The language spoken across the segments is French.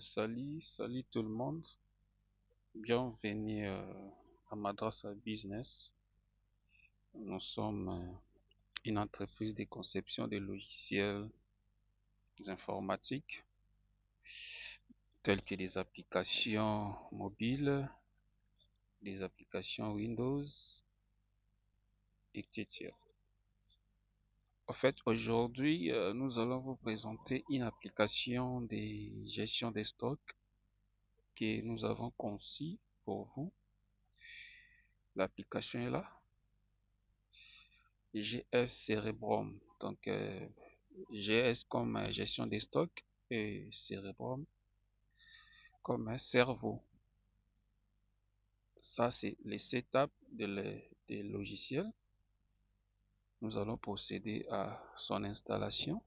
Salut tout le monde. Bienvenue à Madrasa Business. Nous sommes une entreprise de conception de logiciels informatiques tels que des applications mobiles, des applications Windows, etc. En fait, aujourd'hui, nous allons vous présenter une application de gestion des stocks que nous avons conçue pour vous. L'application est là. GS Cerebrum. Donc, GS comme gestion des stocks et Cerebrum comme un cerveau. Ça, c'est les setup des logiciels. Nous allons procéder à son installation.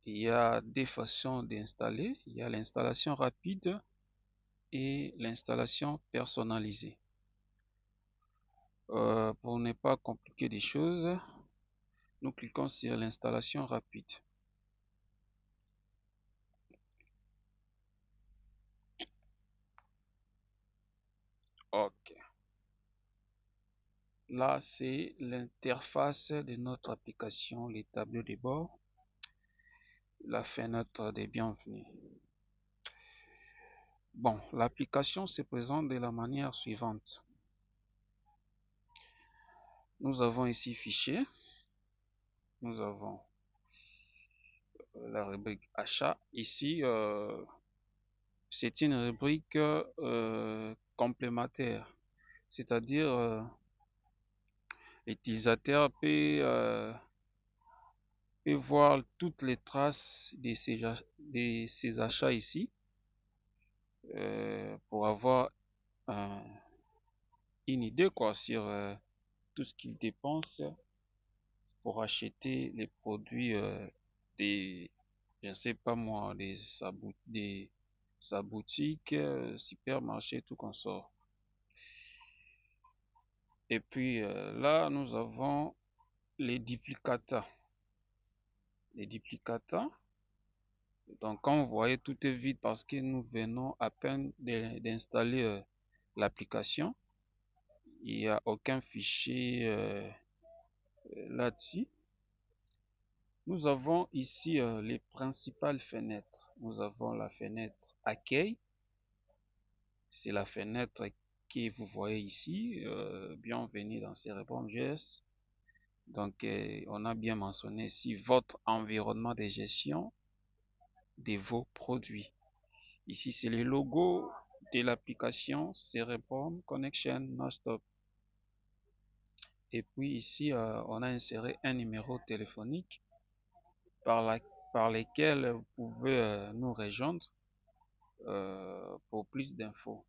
Il y a des façons d'installer. Il y a l'installation rapide et l'installation personnalisée. Pour ne pas compliquer les choses, nous cliquons sur l'installation rapide. OK. Là, c'est l'interface de notre application, les tableaux de bord, la fenêtre des bienvenus. Bon, l'application se présente de la manière suivante. Nous avons ici fichier, nous avons la rubrique achat. Ici, c'est une rubrique complémentaire, c'est-à-dire l'utilisateur peut voir toutes les traces de ses achats ici pour avoir une idée quoi sur tout ce qu'il dépense pour acheter les produits des, je ne sais pas moi, sa boutique, supermarché, tout consort. Et puis là, nous avons les duplicata. Les duplicata, donc quand vous voyez, tout est vide parce que nous venons à peine d'installer l'application. Il n'y a aucun fichier là-dessus. Nous avons ici les principales fenêtres. Nous avons la fenêtre accueil. C'est la fenêtre que vous voyez ici. Bienvenue dans Cerebrum.js. Donc, on a bien mentionné ici votre environnement de gestion de vos produits. Ici, c'est le logo de l'application Cerebrum Connection Nonstop. Et puis ici, on a inséré un numéro téléphonique par lequel vous pouvez nous rejoindre pour plus d'infos.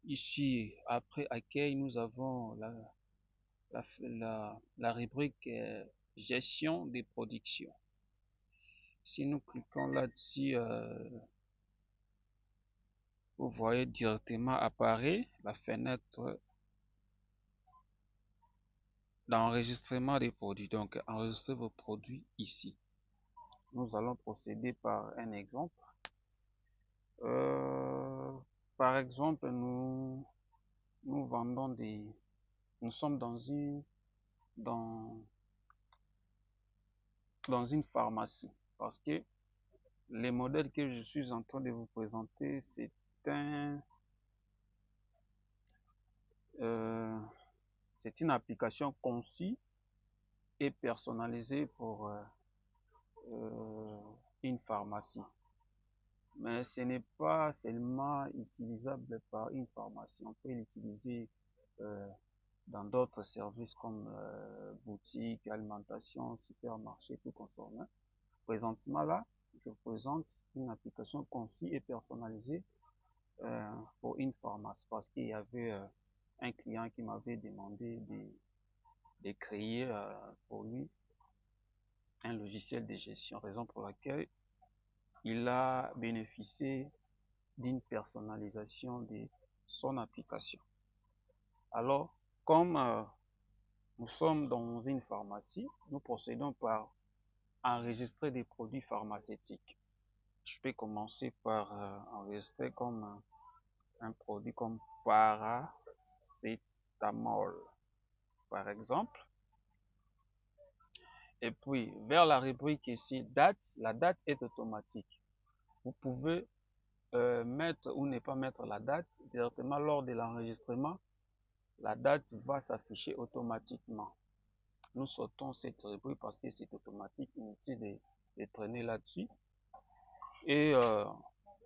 Ici, après accueil, nous avons la rubrique gestion des productions. Si nous cliquons là-dessus, vous voyez directement apparaître la fenêtre d'enregistrement des produits. Donc, enregistrez vos produits ici. Nous allons procéder par un exemple. Par exemple, nous vendons nous sommes dans une pharmacie parce que les modèles que je suis en train de vous présenter, euh, c'est une application conçue et personnalisée pour une pharmacie. Mais ce n'est pas seulement utilisable par une pharmacie. On peut l'utiliser dans d'autres services comme boutique, alimentation, supermarché, tout consommé. Présentement là, je vous présente une application conçue et personnalisée pour une pharmacie parce qu'il y avait un client qui m'avait demandé de créer pour lui un logiciel de gestion, raison pour laquelle il a bénéficié d'une personnalisation de son application. Alors, comme nous sommes dans une pharmacie, nous procédons par enregistrer des produits pharmaceutiques. Je peux commencer par enregistrer comme un produit comme paracétamol, par exemple. Et puis, vers la rubrique ici, date, la date est automatique. Vous pouvez mettre ou ne pas mettre la date directement lors de l'enregistrement. La date va s'afficher automatiquement. Nous sautons cette rubrique parce que c'est automatique, inutile de traîner là-dessus. Et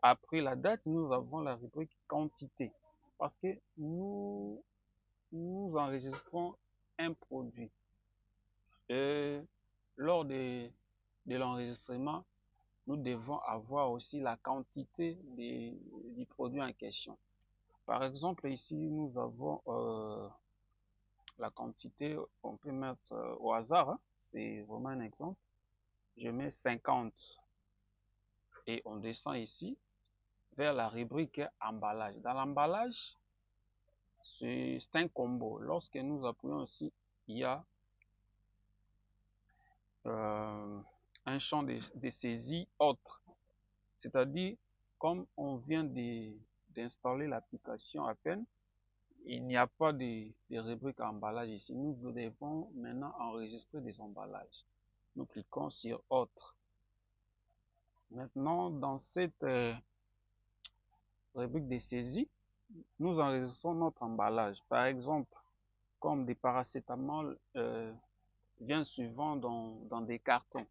après la date, nous avons la rubrique quantité parce que nous enregistrons un produit. Et lors de l'enregistrement, nous devons avoir aussi la quantité du produit en question. Par exemple, ici, nous avons la quantité, on peut mettre au hasard, hein, c'est vraiment un exemple. Je mets 50 et on descend ici vers la rubrique emballage. Dans l'emballage, c'est un combo. Lorsque nous appuyons ici, il y a un champ de saisie autre. C'est-à-dire, comme on vient d'installer l'application à peine, il n'y a pas de rubrique emballage ici. Nous devons maintenant enregistrer des emballages. Nous cliquons sur autre. Maintenant, dans cette rubrique de saisie, nous enregistrons notre emballage. Par exemple, comme des paracétamol vient souvent dans des cartons.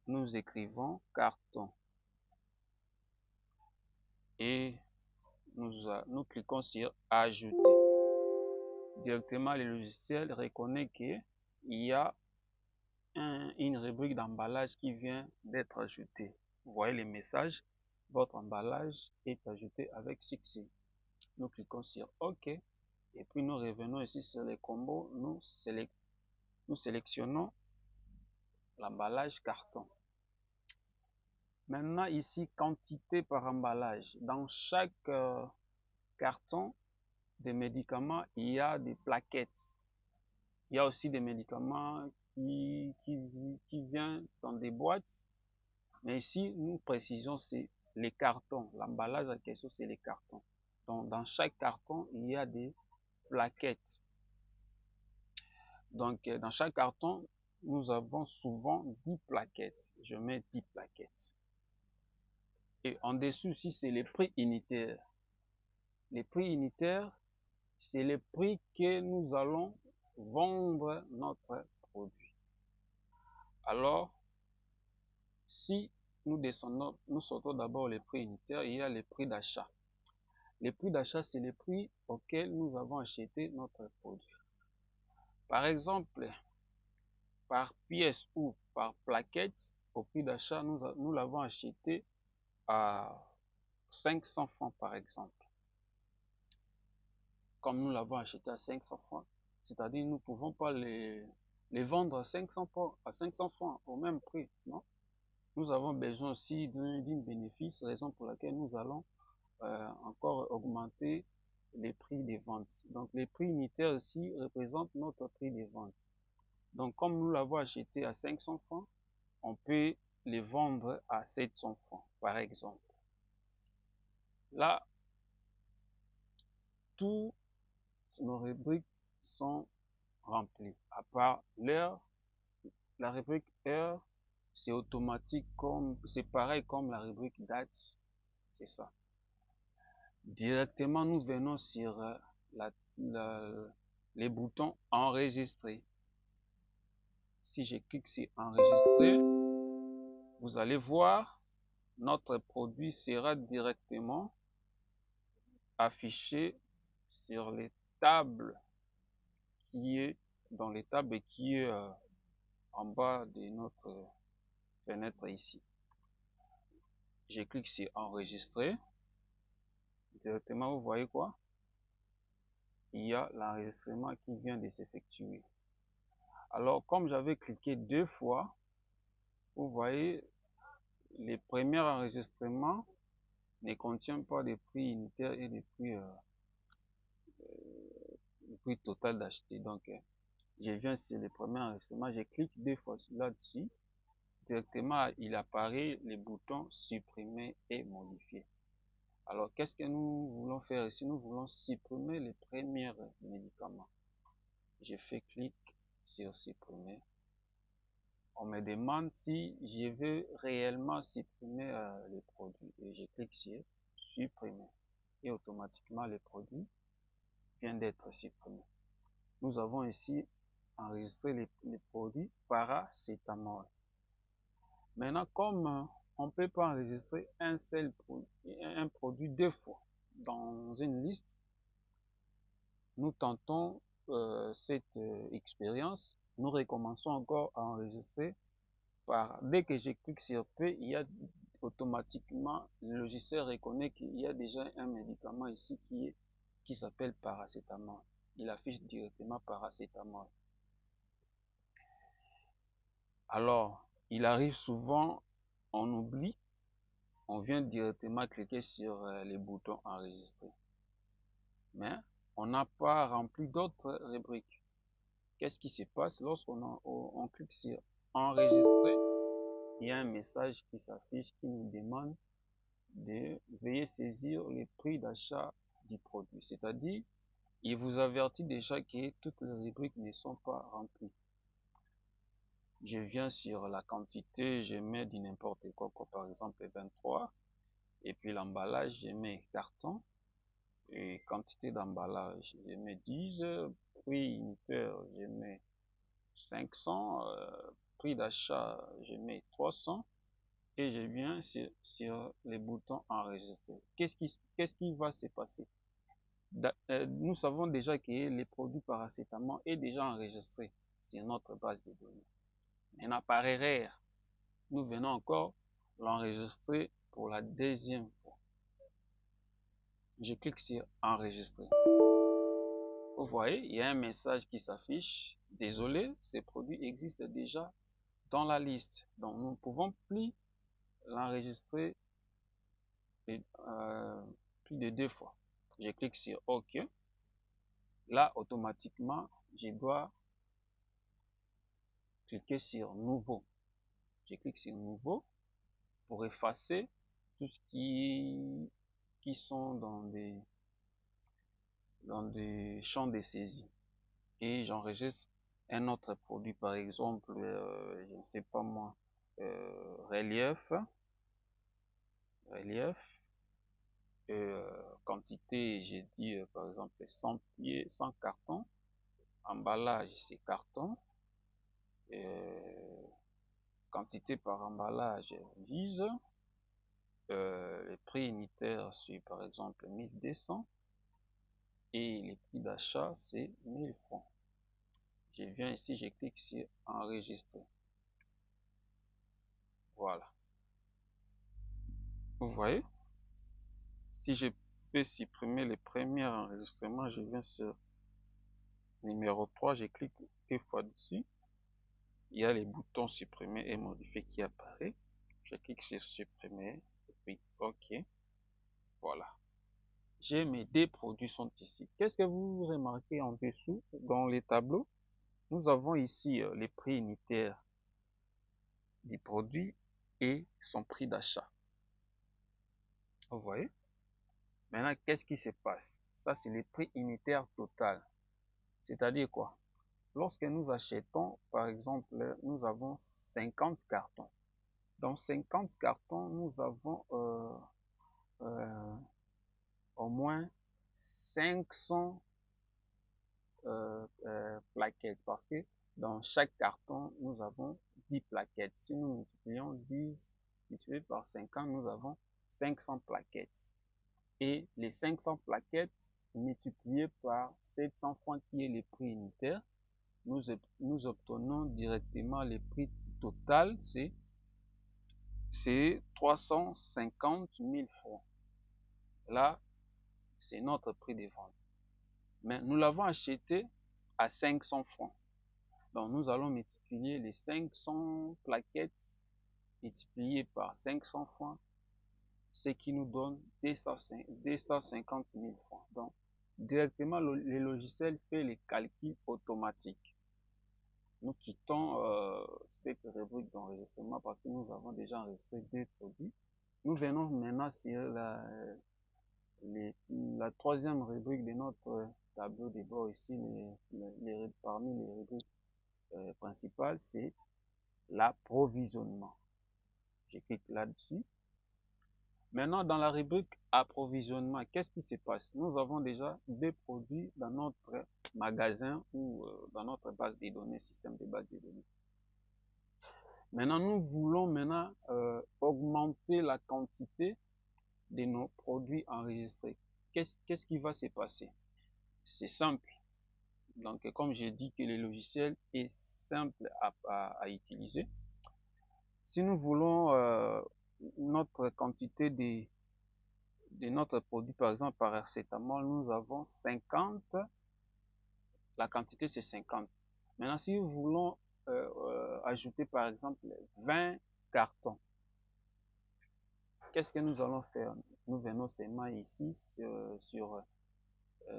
Nous écrivons carton et nous cliquons sur ajouter. Directement, le logiciel reconnaît qu'il y a une rubrique d'emballage qui vient d'être ajoutée. Vous voyez les messages, votre emballage est ajouté avec succès. Nous cliquons sur OK et puis nous revenons ici sur les combos, nous sélectionnons l'emballage carton. Maintenant ici, quantité par emballage. Dans chaque carton de médicaments, il y a des plaquettes. Il y a aussi des médicaments qui viennent dans des boîtes. Mais ici, nous précisons, c'est les cartons. L'emballage en question, c'est les cartons. Donc, dans chaque carton, il y a des plaquettes. Donc, dans chaque carton, nous avons souvent 10 plaquettes. Je mets 10 plaquettes. Et en dessous, ici, c'est les prix unitaires. Les prix unitaires, c'est le prix que nous allons vendre notre produit. Alors, si nous descendons, nous sortons d'abord les prix unitaires, il y a les prix d'achat. Les prix d'achat, c'est les prix auxquels nous avons acheté notre produit. Par exemple, par pièce ou par plaquette, au prix d'achat, nous l'avons acheté à 500 francs par exemple. Comme nous l'avons acheté à 500 francs, c'est-à-dire nous ne pouvons pas les vendre à 500 francs au même prix, non? Nous avons besoin aussi d'un bénéfice, raison pour laquelle nous allons encore augmenter les prix des ventes. Donc les prix unitaires aussi représentent notre prix des ventes. Donc comme nous l'avons acheté à 500 francs, on peut les vendre à 700 francs par exemple. Là, tous nos rubriques sont remplies, à part l'heure. La rubrique heure, c'est automatique, c'est pareil comme la rubrique date, c'est ça. Directement, nous venons sur les boutons enregistrer. Si je clique sur enregistrer, vous allez voir, notre produit sera directement affiché sur les tables qui est dans les tables et qui est en bas de notre fenêtre ici. Je clique sur enregistrer. Directement, vous voyez quoi? Il y a l'enregistrement qui vient de s'effectuer. Alors, comme j'avais cliqué 2 fois, vous voyez, les premiers enregistrements ne contiennent pas de prix unitaire et de prix total d'acheter. Donc, Je viens sur le premier enregistrement, je clique 2 fois là-dessus. Directement, il apparaît les boutons supprimer et modifier. Alors, qu'est-ce que nous voulons faire ici? Nous voulons supprimer les premiers médicaments. Je fais clic sur supprimer. On me demande si je veux réellement supprimer les produits. Et je clique sur supprimer. Et automatiquement, le produit vient d'être supprimé. Nous avons ici enregistré les produits paracétamol. Maintenant, comme on ne peut pas enregistrer un produit 2 fois dans une liste, nous tentons cette expérience. Nous recommençons encore à enregistrer dès que je clique sur P, il y a automatiquement, le logiciel reconnaît qu'il y a déjà un médicament ici qui s'appelle paracétamol. Il affiche directement paracétamol. Alors, il arrive souvent, on oublie, on vient directement cliquer sur les boutons enregistrer. Mais on n'a pas rempli d'autres rubriques. Qu'est-ce qui se passe lorsqu'on clique sur enregistrer? Il y a un message qui s'affiche qui nous demande de veuillez saisir le prix d'achat du produit. C'est-à-dire, il vous avertit déjà que toutes les rubriques ne sont pas remplies. Je viens sur la quantité, je mets du n'importe quoi, par exemple 23. Et puis l'emballage, je mets carton. Et quantité d'emballage, je mets 10. Prix unitaire, je mets 500. Prix d'achat, je mets 300. Et je viens sur les boutons enregistrer. Qu'est-ce qui va se passer? Nous savons déjà que les produits paracétamol est déjà enregistré sur notre base de données. Maintenant, par erreur, nous venons encore l'enregistrer pour la deuxième fois. Je clique sur enregistrer. Vous voyez, il y a un message qui s'affiche. Désolé, ces produits existent déjà dans la liste. Donc, nous ne pouvons plus l'enregistrer plus de 2 fois. Je clique sur OK. Là, automatiquement, je dois cliquer sur nouveau. Je clique sur nouveau pour effacer tout ce qui sont dans des champs de saisie. Et j'enregistre un autre produit, par exemple, je ne sais pas moi, relief, quantité, j'ai dit par exemple 100 pieds, 100 cartons, emballage c'est carton, quantité par emballage vise, le prix unitaire c'est par exemple 1200 et les prix d'achat c'est 1000 francs. Je viens ici, je clique sur enregistrer. Voilà. Vous voyez, si je fais supprimer le premier enregistrement, je viens sur numéro 3, je clique 2 fois dessus. Il y a les boutons supprimer et modifier qui apparaissent. Je clique sur supprimer et puis OK. Voilà. J'ai mes 2 produits sont ici. Qu'est-ce que vous remarquez en dessous dans les tableaux? Nous avons ici les prix unitaires du produit et son prix d'achat. Vous voyez? Maintenant, qu'est-ce qui se passe? Ça, c'est le prix unitaire total. C'est-à-dire quoi? Lorsque nous achetons, par exemple, nous avons 50 cartons. Dans 50 cartons, nous avons au moins 500 plaquettes parce que dans chaque carton, nous avons 10 plaquettes. Si nous multiplions 10 multiplié par 50, nous avons 500 plaquettes. Et les 500 plaquettes multipliées par 700 francs qui est le prix unitaire, nous obtenons directement le prix total, c'est 350 000 francs. Là, c'est notre prix de vente. Mais nous l'avons acheté à 500 francs. Donc, nous allons multiplier les 500 plaquettes multipliées par 500 francs, ce qui nous donne 250 000 francs. Donc, directement, le logiciel fait les calculs automatiques. nous quittons cette rubrique d'enregistrement parce que nous avons déjà enregistré 2 produits. Nous venons maintenant sur la troisième rubrique de notre tableau de bord ici. Parmi les rubriques principales, c'est l'approvisionnement. Je clique là-dessus. Maintenant, dans la rubrique approvisionnement, qu'est-ce qui se passe? Nous avons déjà des produits dans notre magasin ou dans notre base de données, système de base de données. Maintenant, nous voulons augmenter la quantité de nos produits enregistrés. Qu'est-ce qui va se passer? C'est simple. Donc, comme j'ai dit que le logiciel est simple à utiliser, si nous voulons notre quantité de notre produit, par exemple paracétamol, nous avons 50, la quantité c'est 50. Maintenant, si nous voulons ajouter par exemple 20 cartons, qu'est-ce que nous allons faire? Nous venons seulement ici sur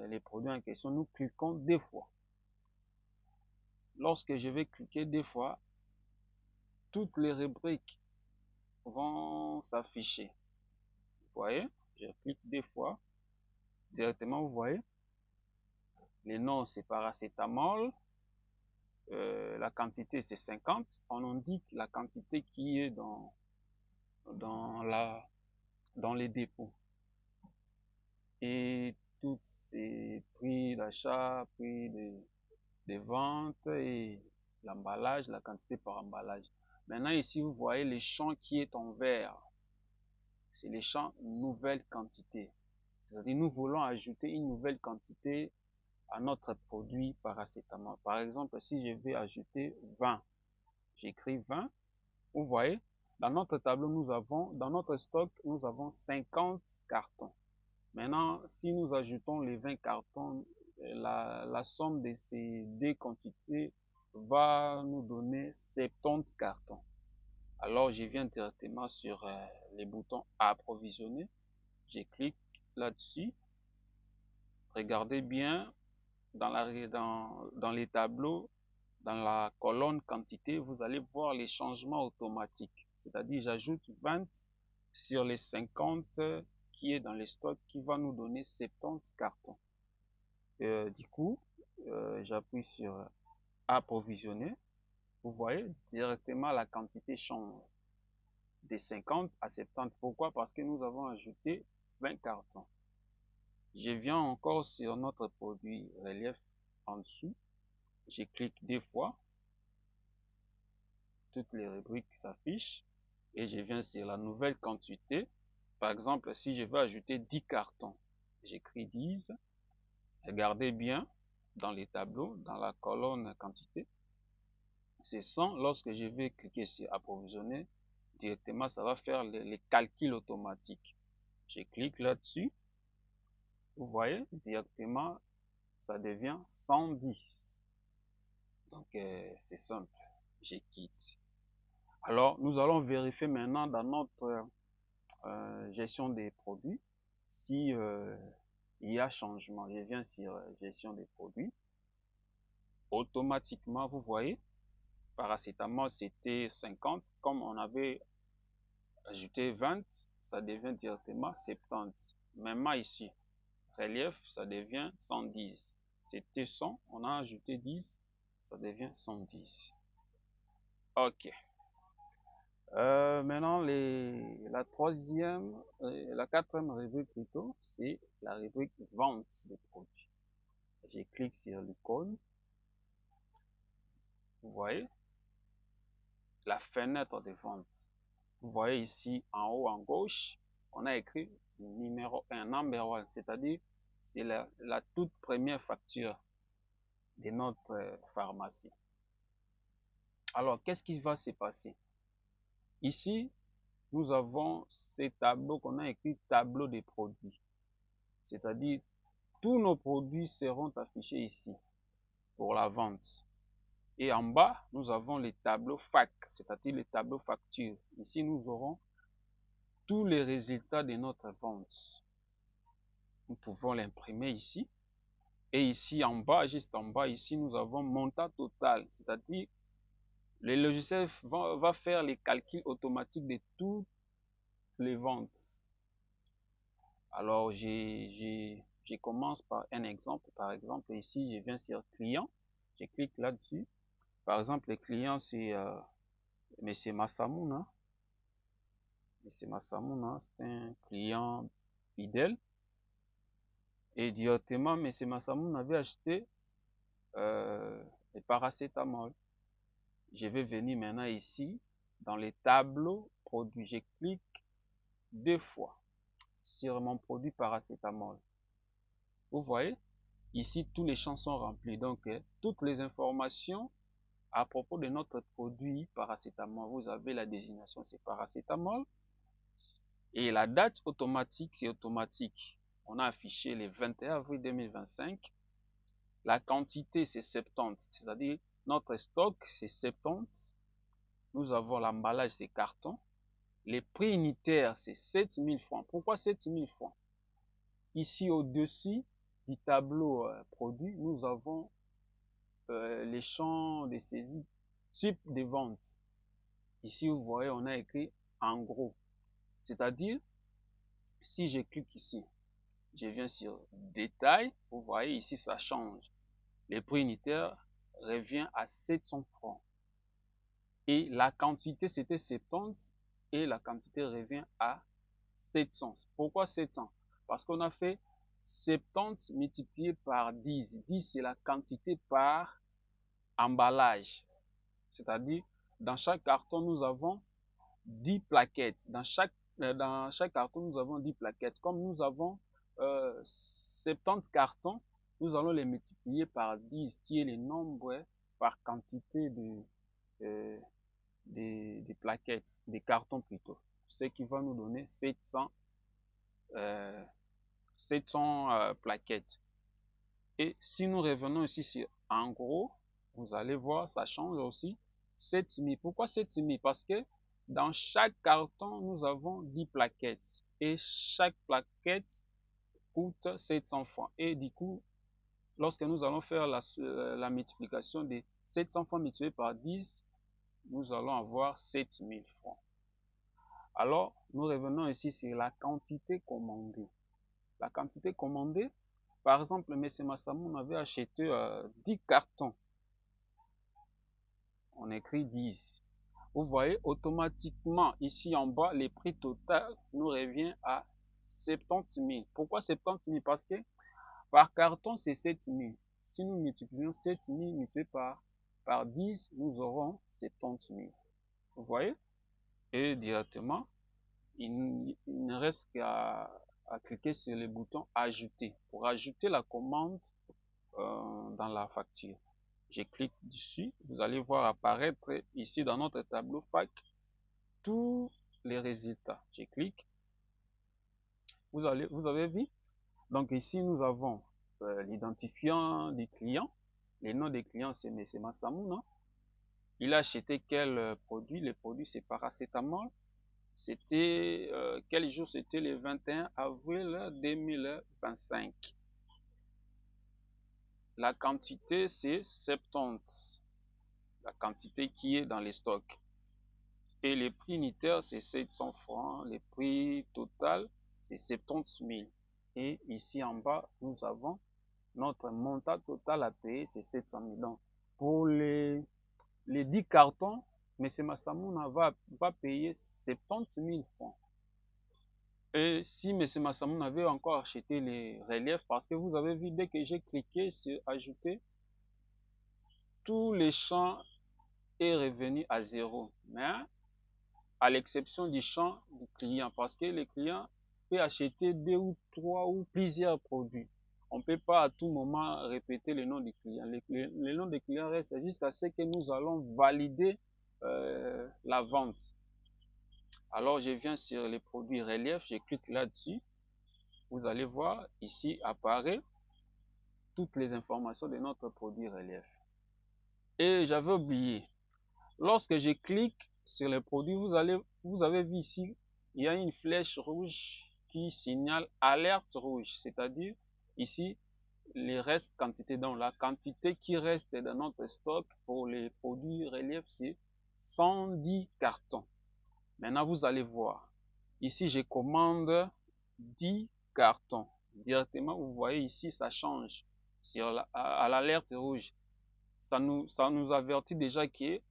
les produits en question, nous cliquons 2 fois. Lorsque je vais cliquer 2 fois, toutes les rubriques vont s'afficher. Vous voyez, je clique 2 fois, directement vous voyez, les noms c'est paracétamol, la quantité c'est 50, on indique la quantité qui est dans les dépôts. Et tous ces prix d'achat, prix de vente et l'emballage, la quantité par emballage. Maintenant ici vous voyez le champ qui est en vert. C'est le champ nouvelle quantité. C'est-à-dire nous voulons ajouter une nouvelle quantité à notre produit paracétamol. Par exemple, si je vais ajouter 20, j'écris 20. Vous voyez, dans notre tableau, dans notre stock, nous avons 50 cartons. Maintenant, si nous ajoutons les 20 cartons, la somme de ces 2 quantités va nous donner 70 cartons. Alors, je viens directement sur les boutons approvisionner. Je clique là-dessus. Regardez bien, dans les tableaux, dans la colonne quantité, vous allez voir les changements automatiques. C'est-à-dire, j'ajoute 20 sur les 50 qui est dans les stocks qui va nous donner 70 cartons. Du coup, j'appuie sur approvisionner. Vous voyez, directement la quantité change de 50 à 70. Pourquoi? Parce que nous avons ajouté 20 cartons. Je viens encore sur notre produit relief en dessous. Je clique 2 fois. Toutes les rubriques s'affichent. Et je viens sur la nouvelle quantité. Par exemple, si je veux ajouter 10 cartons, j'écris 10. Regardez bien dans les tableaux, dans la colonne quantité. C'est 100. Lorsque je vais cliquer sur approvisionner, directement, ça va faire les calculs automatiques. Je clique là-dessus. Vous voyez, directement, ça devient 110. Donc, c'est simple. Je quitte. Alors, nous allons vérifier maintenant dans notre gestion des produits si il y a changement. Je viens sur gestion des produits. Automatiquement, vous voyez, paracétamol c'était 50. Comme on avait ajouté 20, ça devient directement 70. Même ici, relief, ça devient 110. C'était 100, on a ajouté 10, ça devient 110. Ok. Maintenant, la quatrième rubrique plutôt, c'est la rubrique vente des produits. Je clique sur l'icône. Vous voyez la fenêtre de vente. Vous voyez ici en haut à gauche, on a écrit numéro 1, number 1, c'est-à-dire c'est la toute première facture de notre pharmacie. Alors, qu'est-ce qui va se passer? Ici, nous avons ces tableaux qu'on a écrit tableau des produits. C'est-à-dire, tous nos produits seront affichés ici pour la vente. Et en bas, nous avons les tableaux FAC, c'est-à-dire les tableaux factures. Ici, nous aurons tous les résultats de notre vente. Nous pouvons l'imprimer ici Et ici en bas, juste en bas, ici, nous avons montant total, c'est-à-dire le logiciel va faire les calculs automatiques de toutes les ventes. Alors, je commence par un exemple. Par exemple, ici, je viens sur client, je clique là-dessus. Par exemple, le client, c'est M. Massamouna. M. Massamouna, c'est un client fidèle. Et directement, M. Massamouna avait acheté le paracétamol. Je vais venir maintenant ici, dans les tableaux produits. Je clique 2 fois sur mon produit paracétamol. Vous voyez, ici, tous les champs sont remplis. Donc, toutes les informations à propos de notre produit paracétamol, vous avez la désignation, c'est paracétamol. Et la date automatique, c'est automatique. On a affiché le 21 avril 2025. La quantité, c'est 70, c'est-à-dire notre stock, c'est 70. Nous avons l'emballage, c'est carton. Les prix unitaires, c'est 7000 francs. Pourquoi 7000 francs? Ici, au-dessus du tableau produit, nous avons les champs de saisie, type de vente. Ici, vous voyez, on a écrit en gros. C'est-à-dire, si je clique ici, je viens sur détail, vous voyez, ici, ça change. Le prix unitaire revient à 700 francs. Et la quantité, c'était 70 et la quantité revient à 700. Pourquoi 700? Parce qu'on a fait 70 multiplié par 10. 10, c'est la quantité par emballage. C'est-à-dire, dans chaque carton, nous avons 10 plaquettes. Dans chaque carton, nous avons 10 plaquettes. Comme nous avons 70 cartons, nous allons les multiplier par 10, qui est le nombre par quantité des plaquettes, des cartons plutôt. Ce qui va nous donner 700 plaquettes. Et si nous revenons ici sur en gros, vous allez voir, ça change aussi. 7000. Pourquoi 7000? Parce que dans chaque carton, nous avons 10 plaquettes. Et chaque plaquette coûte 700 francs. Et du coup, lorsque nous allons faire la multiplication de 700 francs multiplié par 10, nous allons avoir 7000 francs. Alors, nous revenons ici sur la quantité commandée. La quantité commandée, par exemple, M. Massamoun avait acheté 10 cartons. On écrit 10. Vous voyez, automatiquement, ici en bas, le prix total nous revient à 70 000. Pourquoi 70 000? Parce que par carton, c'est 7 000. Si nous multiplions 7 000 multiplié par 10, nous aurons 70 000. Vous voyez? Et directement, il ne reste qu'à cliquer sur le bouton ajouter pour ajouter la commande dans la facture. Je clique dessus, vous allez voir apparaître ici dans notre tableau FAQ tous les résultats. Je clique, vous avez vu. Donc ici nous avons l'identifiant du client. Les noms des clients, c'est M. Massamouna. Il a acheté quel produit? Le produit, c'est paracétamol. C'était quel jour? C'était le 21 avril 2025. La quantité, c'est 70. La quantité qui est dans les stocks. Et le prix unitaire, c'est 700 francs. Le prix total, c'est 70 000. Et ici en bas, nous avons notre montant total à payer, c'est 700 000. Donc, pour les 10 cartons, M. Massamouna va payer 70 000 francs. Et si M. Massamouna avait encore acheté les reliefs, parce que vous avez vu, dès que j'ai cliqué sur ajouter, tous les champs est revenu à zéro. Mais à l'exception du champ du client, parce que le client peut acheter 2 ou 3 ou plusieurs produits. On ne peut pas à tout moment répéter le nom du client. Le nom du client reste jusqu'à ce que nous allons valider la vente. Alors, je viens sur les produits relief, je clique là-dessus. Vous allez voir, ici apparaît toutes les informations de notre produit relief. Et j'avais oublié, lorsque je clique sur les produits, vous avez vu ici, il y a une flèche rouge qui signale alerte rouge. C'est-à-dire, ici, les restes quantité. Donc la quantité qui reste dans notre stock pour les produits relief, c'est 110 cartons. Maintenant, vous allez voir. Ici, je commande 10 cartons. Directement, vous voyez ici, ça change. À l'alerte rouge, ça nous avertit déjà que,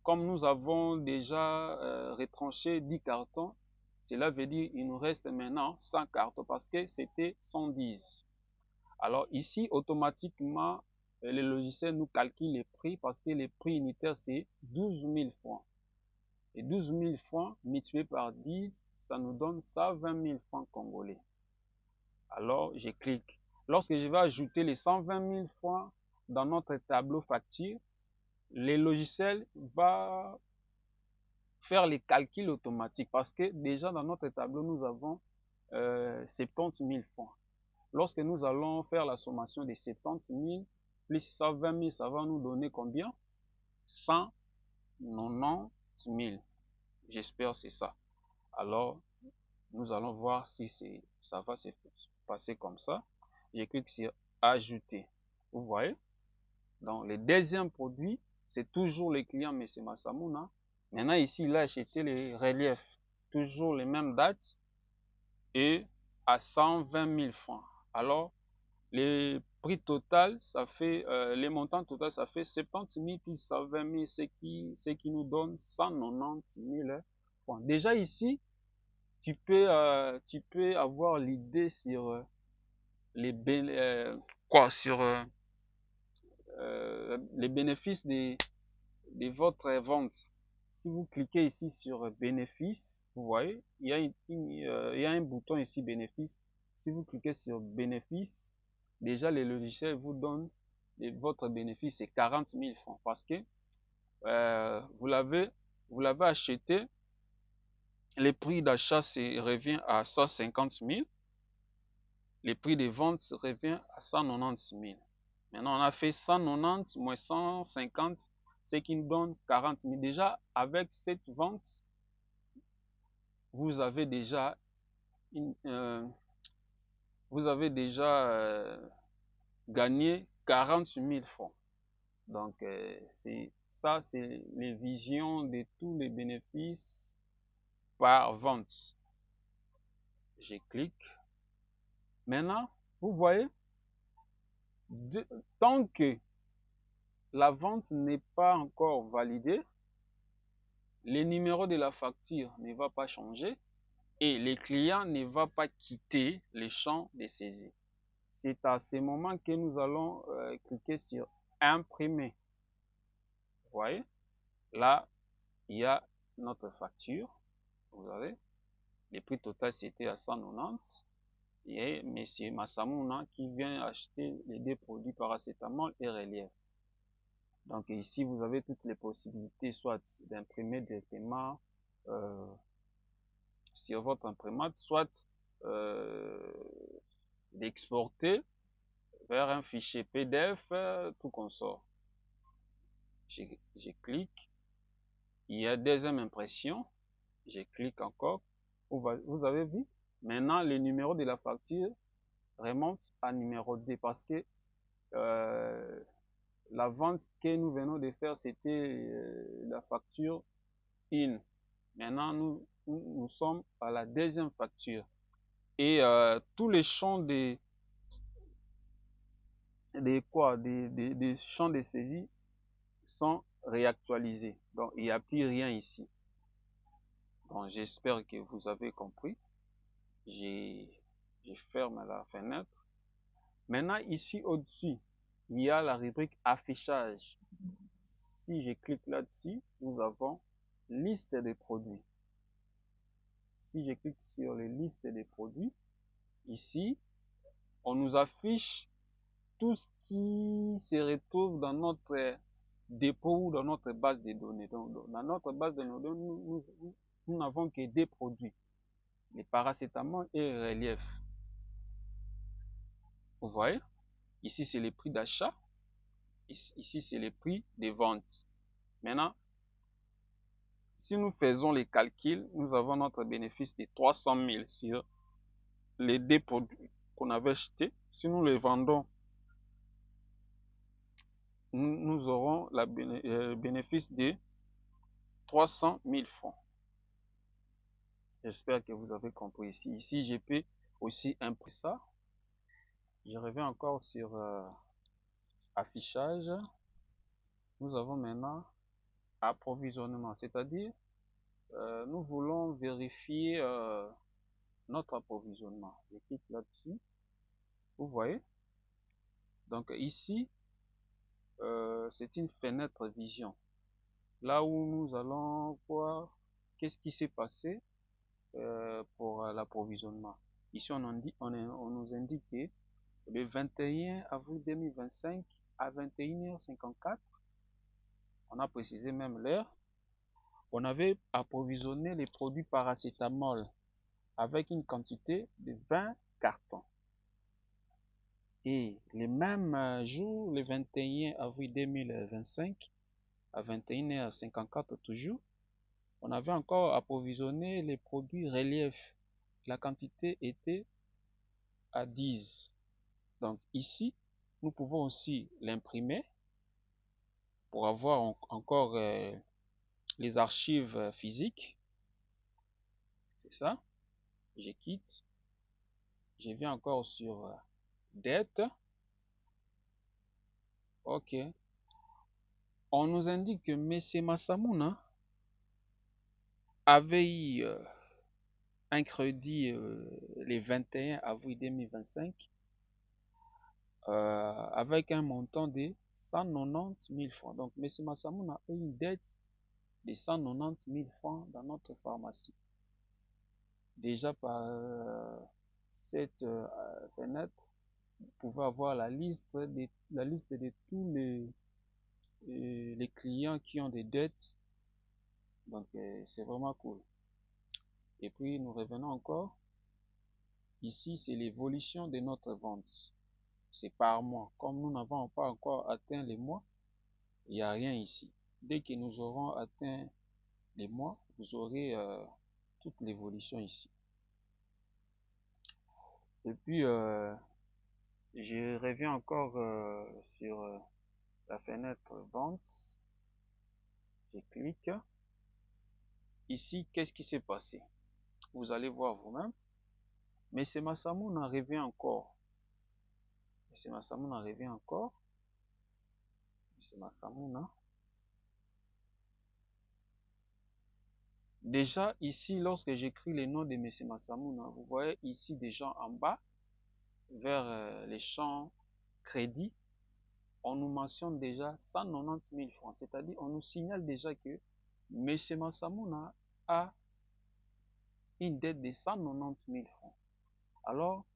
comme nous avons déjà retranché 10 cartons, cela veut dire qu'il nous reste maintenant 100 cartons parce que c'était 110. Alors ici, automatiquement, le logiciel nous calcule les prix parce que les prix unitaires, c'est 12 000 francs. Et 12 000 francs multiplié par 10, ça nous donne 120 000 francs congolais. Alors, je clique. Lorsque je vais ajouter les 120 000 francs dans notre tableau facture, le logiciel va faire les calculs automatiques parce que déjà dans notre tableau, nous avons 70 000 francs. Lorsque nous allons faire la sommation de 70 000 plus 120 000, ça va nous donner combien? 190 000. J'espère que c'est ça. Alors, nous allons voir si ça va se passer comme ça. Je clique sur ajouter. Vous voyez? Donc, le deuxième produit, c'est toujours le client M. Massamouna. Maintenant, ici, il a acheté les reliefs. Toujours les mêmes dates et à 120 000 francs. Alors, le prix total, ça fait, les montants total, ça fait 70 000 plus 120 000, ce qui nous donne 190 000 francs. Déjà ici, tu peux avoir l'idée sur les les bénéfices de votre vente. Si vous cliquez ici sur bénéfices, vous voyez, il y a un bouton ici bénéfices. Si vous cliquez sur bénéfices, déjà le logiciel vous donne votre bénéfice, c'est 40 000 francs parce que vous l'avez acheté. Les prix d'achat revient à 150 000. Les prix de vente revient à 190 000. Maintenant, on a fait 190 moins 150, ce qui nous donne 40 000. Déjà, avec cette vente, vous avez déjà gagné 40 000 francs. Donc, c'est les visions de tous les bénéfices par vente. Je clique. Maintenant, vous voyez, tant que la vente n'est pas encore validée, le numéro de la facture ne va pas changer et le client ne va pas quitter le champ de saisie. C'est à ce moment que nous allons cliquer sur imprimer. Vous voyez, là, il y a notre facture. Vous avez, le prix total c'était à 190. Et M. Massamouna qui vient acheter les deux produits paracétamol et relief. Donc ici, vous avez toutes les possibilités, soit d'imprimer directement sur votre imprimante, soit d'exporter vers un fichier PDF, tout consort. Je clique. Il y a deuxième impression. Je clique encore. Vous avez vu? Maintenant, le numéro de la facture remonte à numéro 2 parce que la vente que nous venons de faire, c'était la facture 1. Maintenant, nous sommes à la deuxième facture. Et tous les champs des champs de saisie sont réactualisés. Donc, il n'y a plus rien ici. Donc, j'espère que vous avez compris. Je ferme la fenêtre. Maintenant, ici au-dessus, il y a la rubrique affichage. Si je clique là-dessus, nous avons liste des produits. Si je clique sur les listes des produits, ici, on nous affiche tout ce qui se retrouve dans notre dépôt ou dans notre base de données. Donc, dans notre base de données, nous n'avons que deux produits, les paracétamol et relief. Vous voyez? Ici, c'est les prix d'achat. Ici, c'est les prix de vente. Maintenant, si nous faisons les calculs, nous avons notre bénéfice de 300 000 sur les deux produits qu'on avait achetés. Si nous les vendons nous aurons le bénéfice de 300 000 francs. J'espère que vous avez compris ici. Ici, je peux aussi imprimer ça. Je reviens encore sur affichage. Nous avons maintenant approvisionnement, c'est-à-dire nous voulons vérifier notre approvisionnement. Je clique là-dessus. Vous voyez? Donc ici, c'est une fenêtre vision. Là où nous allons voir qu'est-ce qui s'est passé pour l'approvisionnement. Ici, on nous indique que le 21 avril 2025 à 21h54, on a précisé même l'heure, on avait approvisionné les produits paracétamol avec une quantité de 20 cartons. Et le même jour, le 21 avril 2025, à 21h54 toujours, on avait encore approvisionné les produits relief. La quantité était à 10. Donc ici, nous pouvons aussi l'imprimer pour avoir encore les archives physiques. C'est ça. Je quitte. Je viens encore sur dette. Ok. On nous indique que M. Masamuna avait eu un crédit le 21 avril 2025 avec un montant de 190 000 francs. Donc, M. Masamuna a une dette de 190 000 francs dans notre pharmacie. Déjà par cette fenêtre, vous pouvez avoir la liste de tous les clients qui ont des dettes. Donc, c'est vraiment cool. Et puis, nous revenons encore. Ici, c'est l'évolution de notre vente. C'est par mois. Comme nous n'avons pas encore atteint les mois, il n'y a rien ici. Dès que nous aurons atteint les mois, vous aurez toute l'évolution ici. Et puis, je reviens encore sur la fenêtre vente. Je clique. Ici, qu'est-ce qui s'est passé? Vous allez voir vous-même. Mais c'est Masamuna revient encore. C'est Masamuna revient encore. C'est Masamuna. Déjà ici, lorsque j'écris le nom de M. Masamuna, vous voyez ici déjà en bas, vers les champs crédit, on nous mentionne déjà 190 000 francs. C'est-à-dire, on nous signale déjà que M. Masamuna a une dette de 190 000 francs. Alors,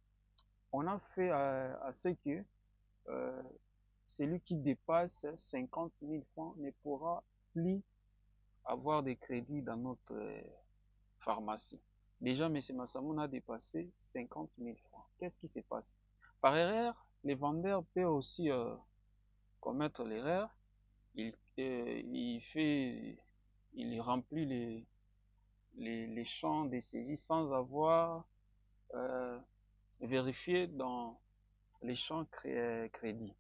on a fait à ce que celui qui dépasse 50 000 francs ne pourra plus avoir de crédit dans notre pharmacie. Déjà, M. Masamuna a dépassé 50 000 francs. Qu'est-ce qui se passe? Par erreur, les vendeurs peuvent aussi commettre l'erreur. Il remplit les champs de saisie sans avoir vérifié dans les champs crédit.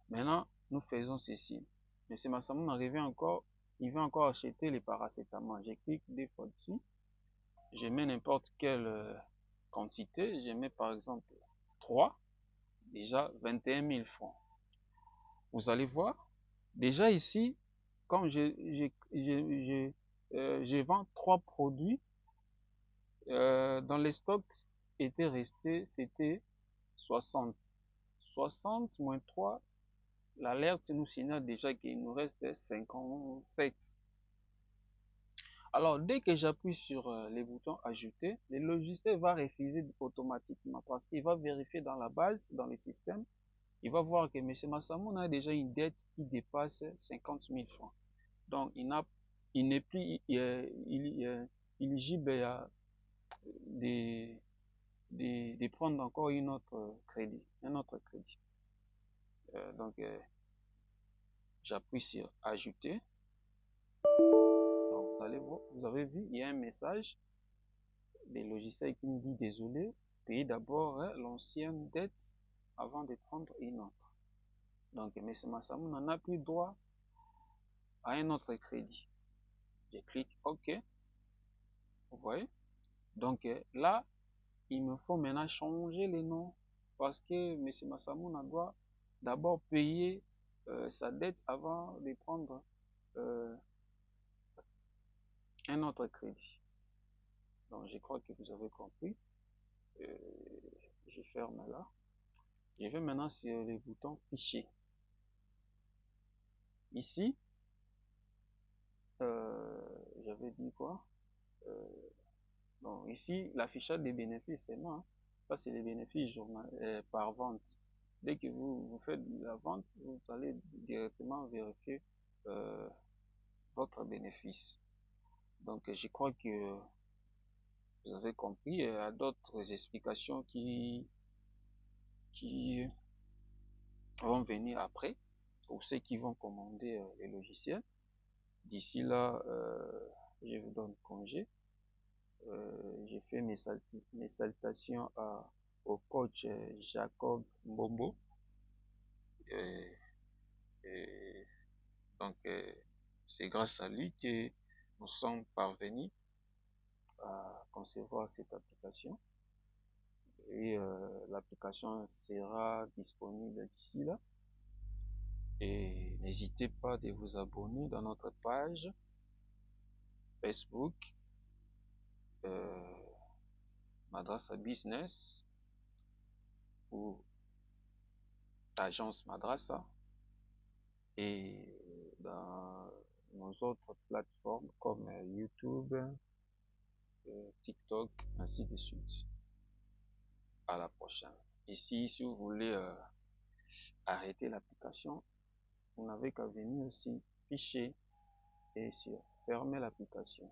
Maintenant, nous faisons ceci. M. Masamuna revient encore, il veut encore acheter les paracétamol. Je clique deux fois dessus. Je mets n'importe quelle quantité. Je mets par exemple 3. Déjà 21 000 francs. Vous allez voir. Déjà ici, comme je vends 3 produits, dans les stocks étaient restés, c'était 60. 60 moins 3, l'alerte nous signale déjà qu'il nous reste 57. Alors, dès que j'appuie sur les boutons ajouter, le logiciel va refuser automatiquement parce qu'il va vérifier dans la base, dans le système, il va voir que M. Masamuna a déjà une dette qui dépasse 50 000 francs. Donc, il n'est plus éligible à de prendre encore un autre crédit. Donc, j'appuie sur ajouter. Donc, vous avez vu, il y a un message des logiciels qui me dit désolé, payez d'abord l'ancienne dette avant de prendre une autre. Donc, M. Massamou n'en a plus droit à un autre crédit. Je clique OK. Vous voyez? Donc là, il me faut maintenant changer les noms parce que M. Massamouna doit d'abord payer sa dette avant de prendre un autre crédit. Donc je crois que vous avez compris. Je ferme là. Je vais maintenant sur le bouton fichier. Ici, j'avais dit quoi? Bon, ici, l'affichage des bénéfices, c'est moi. Ça, c'est les bénéfices par vente. Dès que vous faites la vente, vous allez directement vérifier votre bénéfice. Donc, je crois que vous avez compris. Il y a d'autres explications qui vont venir après pour ceux qui vont commander les logiciels. D'ici là, je vous donne congé. J'ai fait mes salutations au coach Jacob Mbombo. Donc, c'est grâce à lui que nous sommes parvenus à concevoir cette application. Et l'application sera disponible d'ici là. Et n'hésitez pas de vous abonner dans notre page Facebook, Madrasa Business ou Agence Madrasa, et dans nos autres plateformes comme YouTube, TikTok, ainsi de suite. À la prochaine. Ici, si vous voulez arrêter l'application, vous n'avez qu'à venir ici, fichier, et sur fermer l'application.